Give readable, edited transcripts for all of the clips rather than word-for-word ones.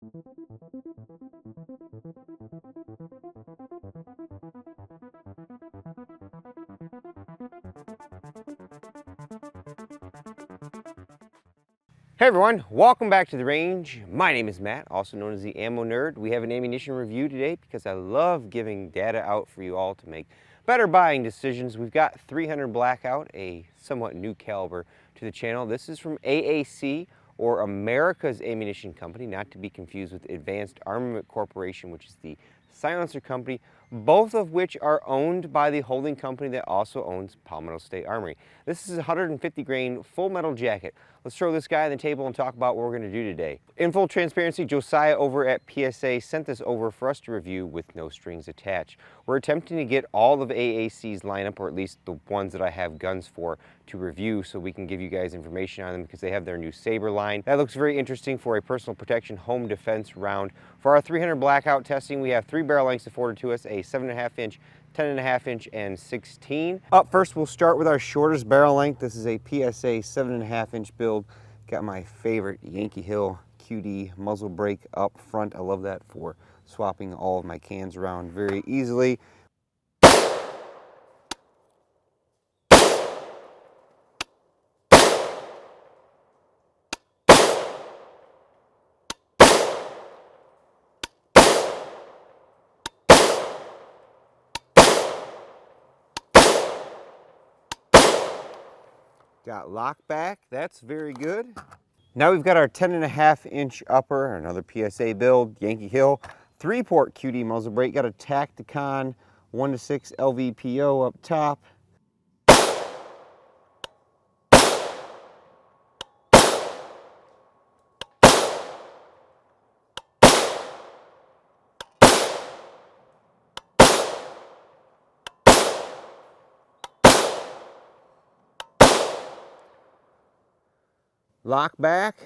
Hey everyone, welcome back to the range. My name is Matt, also known as the Ammo Nerd. We have an ammunition review today because I love giving data out for you all to make better buying decisions. We've got 300 Blackout, a somewhat new caliber to the channel. This is from AAC, or America's Ammunition Company, not to be confused with Advanced Armament Corporation, which is the silencer company, both of which are owned by the holding company that also owns Palmetto State Armory. This is a 150 grain full metal jacket. Let's throw this guy on the table and talk about what we're going to do today. In full transparency, Josiah over at PSA sent this over for us to review with no strings attached. We're attempting to get all of AAC's lineup, or at least the ones that I have guns for, to review so we can give you guys information on them because they have their new Saber line. That looks very interesting for a personal protection home defense round. For our 300 Blackout testing, we have 3 barrel lengths afforded to us, a 7.5 inch, 10.5 inch, and 16. Up first, we'll start with our shortest barrel length. This is a PSA 7.5 inch build. Got my favorite Yankee Hill QD muzzle brake up front. I love that for swapping all of my cans around very easily. Got lock back, that's very good. Now we've got our 10.5 inch upper, another PSA build, Yankee Hill, 3-port QD muzzle brake. Got a Tacticon 1-to-6 LVPO up top. Lock back.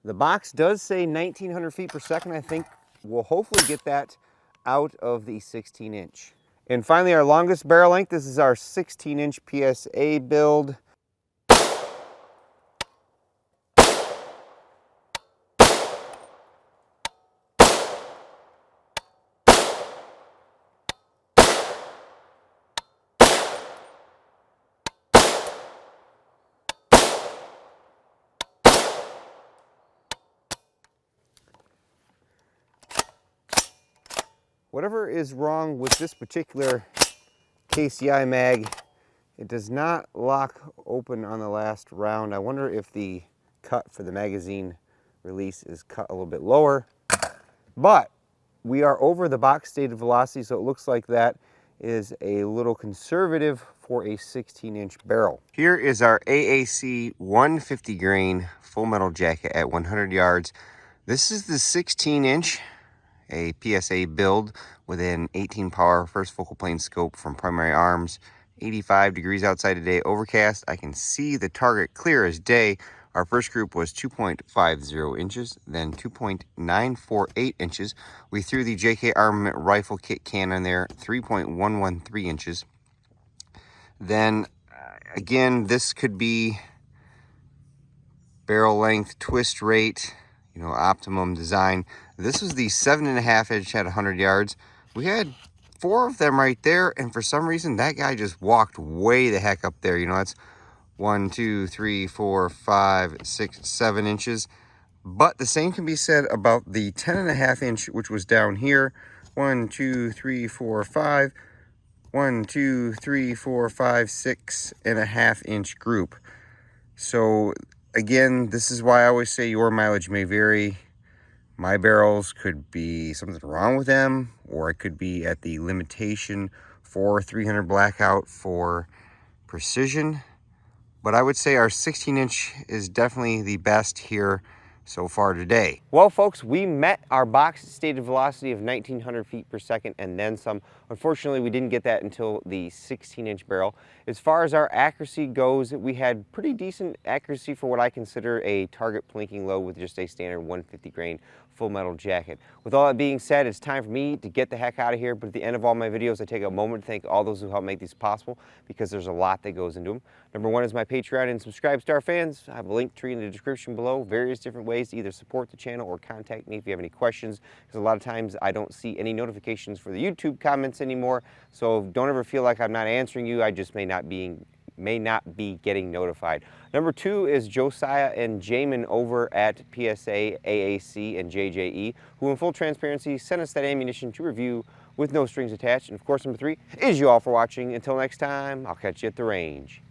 The box does say 1900 feet per second. I think we'll hopefully get that out of the 16 inch. And finally, our longest barrel length. This is our 16 inch PSA build. Whatever is wrong with this particular KCI mag, it does not lock open on the last round. I wonder if the cut for the magazine release is cut a little bit lower. But we are over the box stated velocity, so it looks like that is a little conservative for a 16 inch barrel. Here is our AAC 150 grain full metal jacket at 100 yards. This is the 16 inch. A PSA build with an 18 power first focal plane scope from Primary Arms. 85 degrees outside today, overcast. I can see the target clear as day. Our first group was 2.50 inches, then 2.948 inches. We threw the JK Armament rifle kit cannon there, 3.113 inches. Then again, this could be barrel length, twist rate, optimum design. This was the 7.5 inch at 100 yards. We had 4 of them right there, and for some reason that guy just walked way the heck up there. That's 1, 2, 3, 4, 5, 6, 7 inches. But the same can be said about the 10.5 inch, which was down here. 1, 2, 3, 4, 5. 1, 2, 3, 4, 5, 6.5 inch group. So again, this is why I always say your mileage may vary. My barrels could be something wrong with them, or it could be at the limitation for 300 Blackout for precision. But I would say our 16 inch is definitely the best here so far today. Well, folks, we met our box stated velocity of 1900 feet per second and then some. Unfortunately, we didn't get that until the 16 inch barrel. As far as our accuracy goes, we had pretty decent accuracy for what I consider a target plinking load with just a standard 150 grain full metal jacket. With all that being said, it's time for me to get the heck out of here, but at the end of all my videos, I take a moment to thank all those who help make these possible, because there's a lot that goes into them. Number one is my Patreon and Subscribe Star fans. I have a link tree in the description below, various different ways ways to either support the channel or contact me if you have any questions, because a lot of times I don't see any notifications for the YouTube comments anymore. So don't ever feel like I'm not answering you. I just may not be getting notified. Number 2 is Josiah and Jamin over at PSA, AAC, and JJE, who in full transparency sent us that ammunition to review with no strings attached. And of course, number 3 is you all for watching. Until next time, I'll catch you at the range.